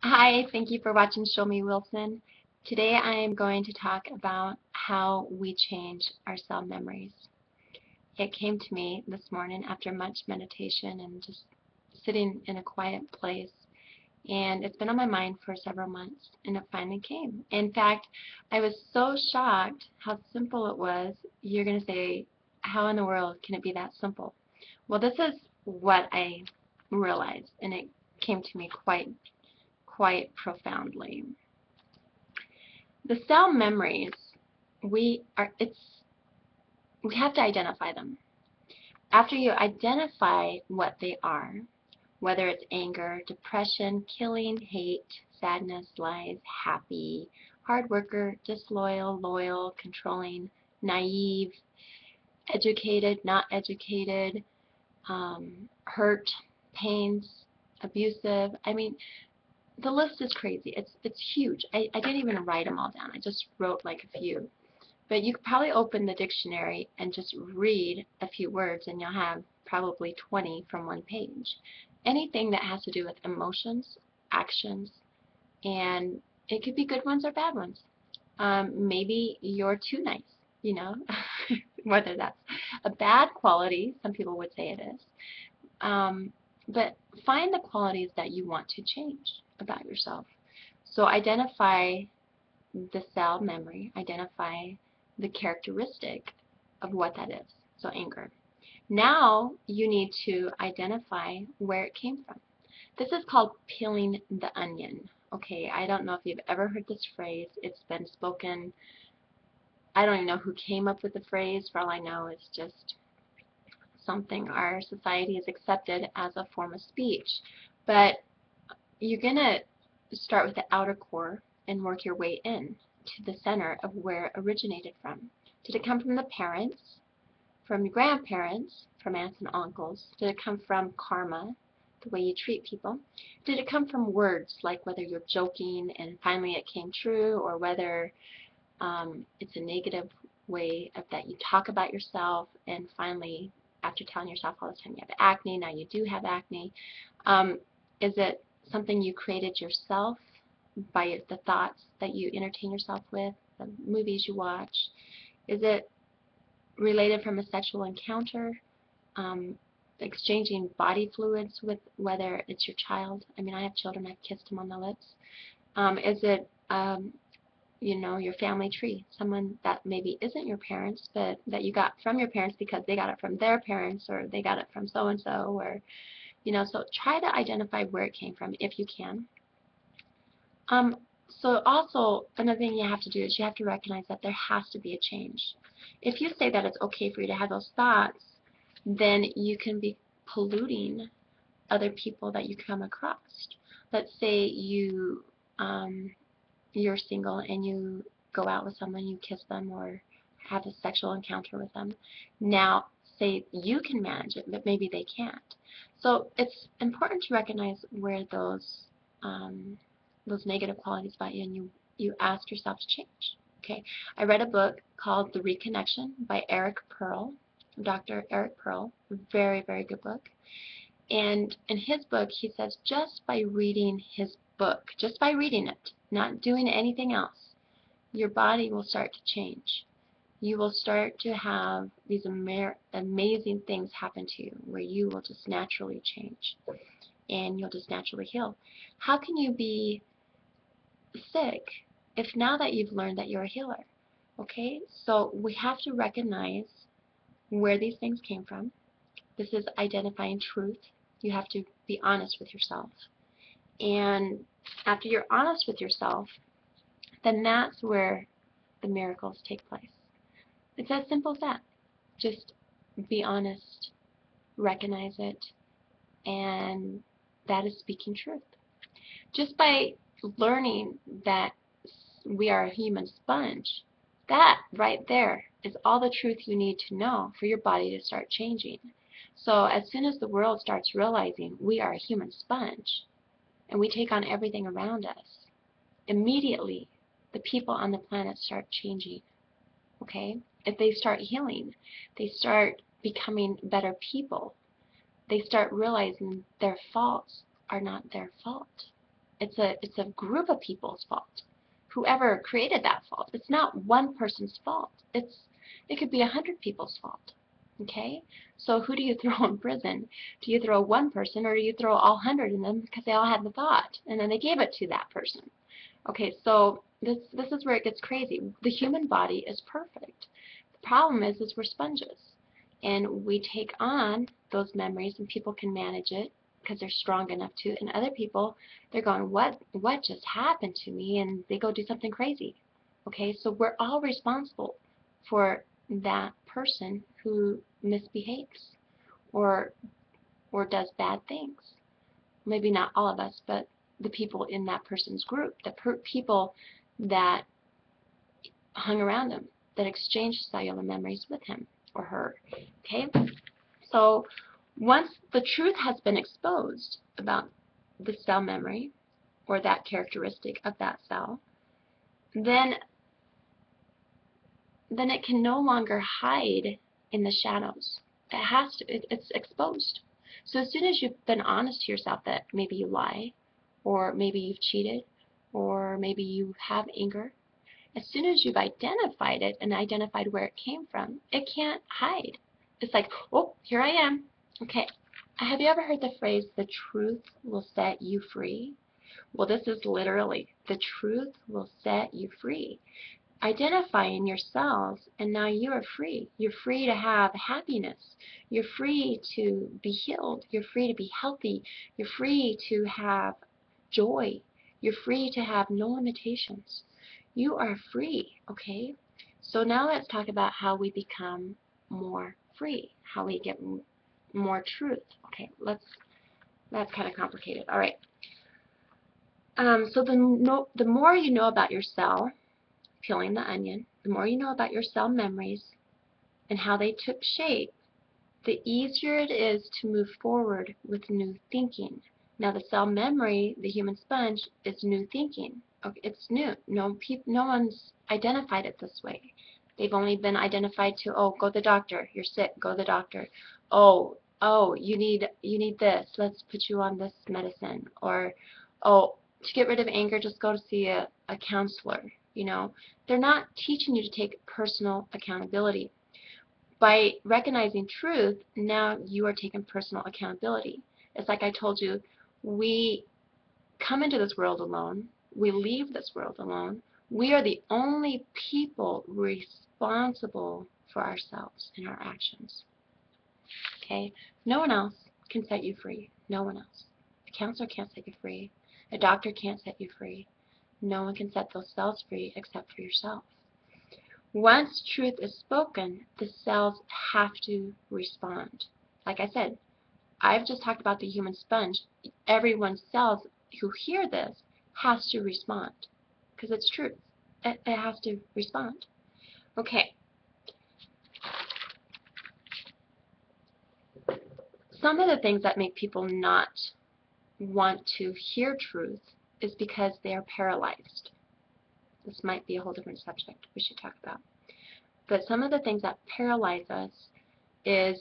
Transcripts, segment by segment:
Hi, thank you for watching Show Me Wilson. Today I am going to talk about how we change our cell memories. It came to me this morning after much meditation and just sitting in a quiet place, and it's been on my mind for several months, and it finally came. In fact, I was so shocked how simple it was. You're going to say, how in the world can it be that simple? Well, this is what I realized, and it came to me quite profoundly. The cell memories, we are it's we have to identify them. After you identify what they are, whether it's anger, depression, killing, hate, sadness, lies, happy, hard worker, disloyal, loyal, controlling, naive, educated, not educated, hurt, pains, abusive. I mean, the list is crazy. It's huge. I didn't even write them all down. I just wrote like a few. But you could probably open the dictionary and just read a few words and you'll have probably 20 from one page. Anything that has to do with emotions, actions, and it could be good ones or bad ones. Maybe you're too nice, you know, whether that's a bad quality, some people would say it is. Um, but find the qualities that you want to change about yourself. So identify the cell memory, identify the characteristic of what that is. So anger. Now you need to identify where it came from. This is called peeling the onion. Okay, I don't know if you've ever heard this phrase. It's been spoken. I don't even know who came up with the phrase. For all I know, it's just something our society has accepted as a form of speech. But you're going to start with the outer core and work your way in to the center of where it originated from. Did it come from the parents, from your grandparents, from aunts and uncles? Did it come from karma, the way you treat people? Did it come from words, like whether you're joking and finally it came true, or whether it's a negative way of that you talk about yourself and finally, after telling yourself all the time you have acne, now you do have acne? Is it something you created yourself by the thoughts that you entertain yourself with, the movies you watch? Is it related from a sexual encounter, exchanging body fluids with, whether it's your child? I mean, I have children, I've kissed them on the lips. Is it your family tree, someone that maybe isn't your parents, but that you got from your parents because they got it from their parents, or they got it from so and so, or so try to identify where it came from if you can. So also another thing you have to do is you have to recognize that there has to be a change. If you say that it's okay for you to have those thoughts, then you can be polluting other people that you come across. Let's say you're single and you go out with someone, you kiss them or have a sexual encounter with them. Now, say you can manage it, but maybe they can't. So it's important to recognize where those negative qualities about you, and you ask yourself to change. Okay, I read a book called The Reconnection by Eric Pearl, Dr. Eric Pearl. Very, very good book. And in his book, he says just by reading his book, just by reading it, not doing anything else, your body will start to change. You will start to have these amazing things happen to you where you will just naturally change and you'll just naturally heal. How can you be sick if now that you've learned that you're a healer? Okay, so we have to recognize where these things came from. This is identifying truth. You have to be honest with yourself. And after you're honest with yourself, then that's where the miracles take place. It's as simple as that. Just be honest, recognize it, and that is speaking truth. Just by learning that we are a human sponge, that right there is all the truth you need to know for your body to start changing. So as soon as the world starts realizing we are a human sponge and we take on everything around us, immediately the people on the planet start changing. Okay? If they start healing, they start becoming better people. They start realizing their faults are not their fault. it's a group of people's fault. Whoever created that fault. It's not one person's fault. It could be 100 people's fault. Okay? So who do you throw in prison? Do you throw one person, or do you throw all 100 in them because they all had the thought and then they gave it to that person? Okay, so this is where it gets crazy. The human body is perfect. The problem is we're sponges, and we take on those memories, and people can manage it because they're strong enough to, and other people, they're going, what just happened to me, and they go do something crazy. Okay, so we're all responsible for that person who misbehaves or does bad things. Maybe not all of us, but the people in that person's group, the people that hung around him, that exchanged cellular memories with him or her. Okay? So once the truth has been exposed about the cell memory or that characteristic of that cell, then it can no longer hide in the shadows. It has to, it's exposed. So as soon as you've been honest to yourself that maybe you lie, or maybe you've cheated, or maybe you have anger, as soon as you've identified it and identified where it came from, it can't hide. It's like, oh, here I am. Okay. Have you ever heard the phrase, the truth will set you free? Well, this is literally, the truth will set you free. Identifying yourselves, and now you are free. You're free to have happiness. You're free to be healed. You're free to be healthy. You're free to have joy. You're free to have no limitations. You are free, okay? So now let's talk about how we become more free, how we get more truth. Okay, that's kind of complicated. All right. So the more you know about your cell, peeling the onion, the more you know about your cell memories and how they took shape, the easier it is to move forward with new thinking. Now the cell memory, the human sponge, is new thinking. Okay, it's new. No one's identified it this way. They've only been identified to, oh, go to the doctor. You're sick. Go to the doctor. Oh, you need this. Let's put you on this medicine. Or, oh, to get rid of anger, just go to see a counselor. You know, they're not teaching you to take personal accountability. By recognizing truth, now you are taking personal accountability. It's like I told you, we come into this world alone. We leave this world alone. We are the only people responsible for ourselves and our actions. Okay? No one else can set you free. No one else. A counselor can't set you free. A doctor can't set you free. No one can set those cells free except for yourself. Once truth is spoken, the cells have to respond. Like I said, I've just talked about the human sponge. Everyone's cells who hear this has to respond because it's truth. It has to respond. Okay. Some of the things that make people not want to hear truth is because they are paralyzed. This might be a whole different subject we should talk about. But some of the things that paralyze us is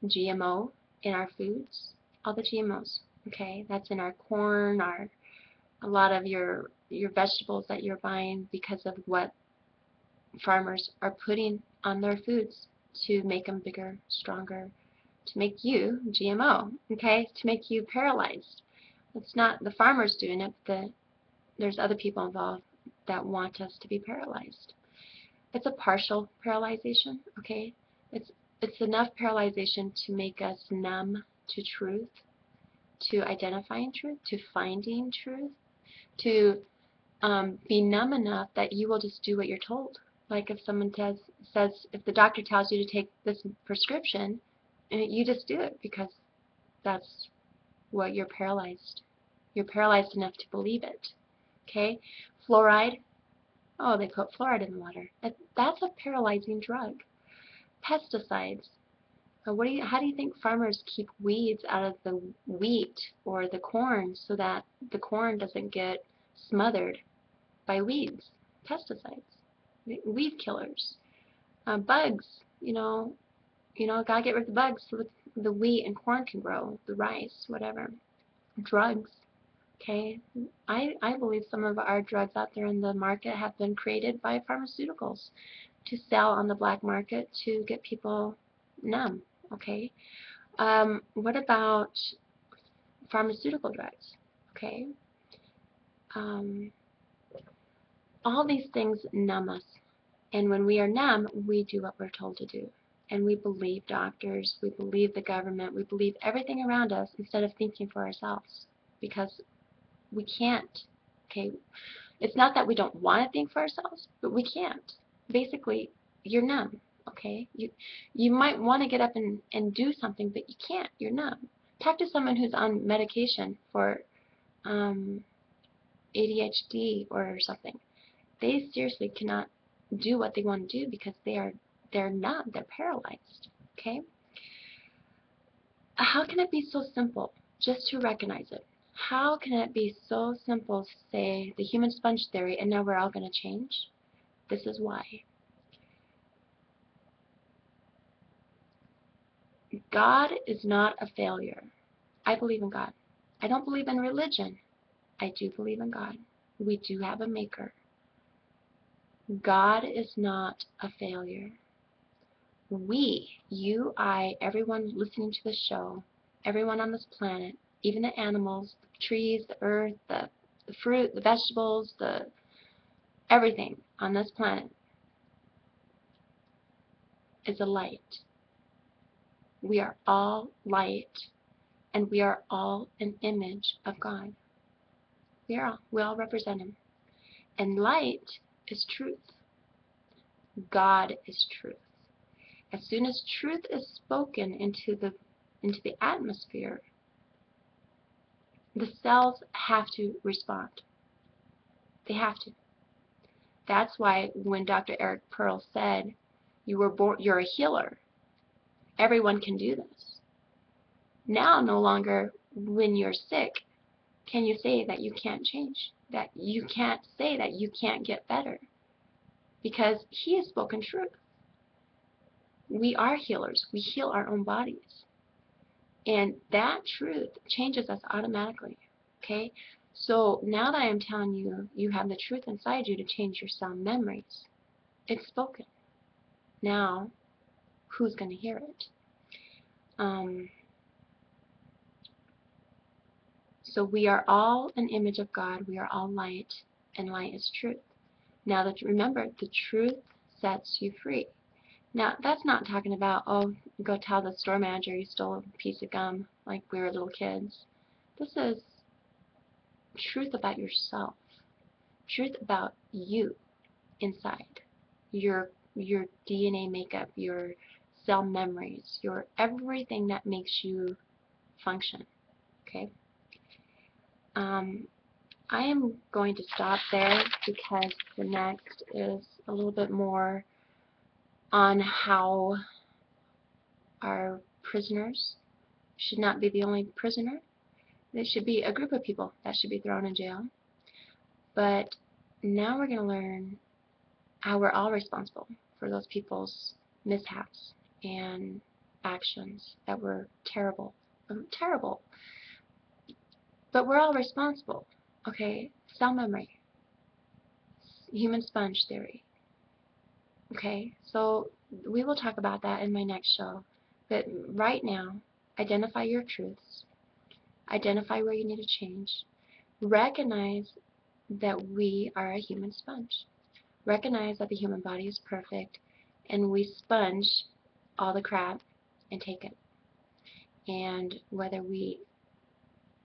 GMO in our foods, all the GMOs. Okay, that's in our corn, a lot of your vegetables that you're buying because of what farmers are putting on their foods to make them bigger, stronger, to make you GMO. Okay, to make you paralyzed. It's not the farmers doing it, but there's other people involved that want us to be paralyzed. It's a partial paralyzation, okay? It's enough paralyzation to make us numb to truth, to identifying truth, to finding truth, to be numb enough that you will just do what you're told. Like if someone says, if the doctor tells you to take this prescription, you just do it because that's what you're paralyzed. You're paralyzed enough to believe it. Okay? Fluoride. Oh, they put fluoride in the water. That's a paralyzing drug. Pesticides. How do you think farmers keep weeds out of the wheat or the corn so that the corn doesn't get smothered by weeds? Pesticides. Weed killers. Bugs. Gotta get rid of the bugs so the wheat and corn can grow, the rice, whatever. Drugs. Okay, I believe some of our drugs out there in the market have been created by pharmaceuticals to sell on the black market to get people numb. Okay, what about pharmaceutical drugs? Okay, um, all these things numb us, and when we are numb, we do what we're told to do. And we believe doctors, we believe the government, we believe everything around us instead of thinking for ourselves, because we can't. Okay, it's not that we don't want to think for ourselves, but we can't. Basically, you're numb. Okay, you might want to get up and do something, but you can't. You're numb. Talk to someone who's on medication for ADHD or something. They seriously cannot do what they want to do because they're numb. They're paralyzed. Okay. How can it be so simple just to recognize it? How can it be so simple to say the human sponge theory and now we're all going to change? This is why. God is not a failure. I believe in God. I don't believe in religion. I do believe in God. We do have a maker. God is not a failure. We, you, I, everyone listening to the show, everyone on this planet, even the animals, the trees, the earth, the fruit, the vegetables, everything on this planet is a light. We are all light, and we are all an image of God. We all represent Him. And light is truth. God is truth. As soon as truth is spoken into the atmosphere, the cells have to respond. They have to. That's why when Dr. Eric Pearl said, you're a healer, everyone can do this. Now, no longer when you're sick can you say that you can't change, that you can't say that you can't get better, because He has spoken truth. We are healers. We heal our own bodies. And that truth changes us automatically. Okay? So now that I am telling you, you have the truth inside you to change your cell memories. It's spoken. Now, who's going to hear it? So we are all an image of God. We are all light, and light is truth. Now, remember, the truth sets you free. Now, that's not talking about, oh, go tell the store manager you stole a piece of gum like we were little kids. This is truth about yourself, truth about you inside, your DNA makeup, your cell memories, your everything that makes you function. Okay. I am going to stop there because the next is a little bit more on how our prisoners should not be the only prisoner. There should be a group of people that should be thrown in jail. But now we're going to learn how we're all responsible for those people's mishaps and actions that were terrible. Terrible. But we're all responsible. Okay? Cell memory. Human sponge theory. Okay? So we will talk about that in my next show. But right now, identify your truths. Identify where you need to change. Recognize that we are a human sponge. Recognize that the human body is perfect, and we sponge all the crap and take it. And whether we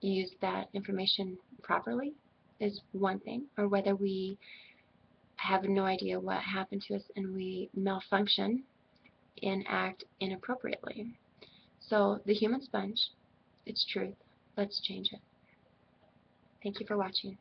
use that information properly is one thing, or whether we have no idea what happened to us and we malfunction and act inappropriately. So the human sponge, it's truth. Let's change it. Thank you for watching.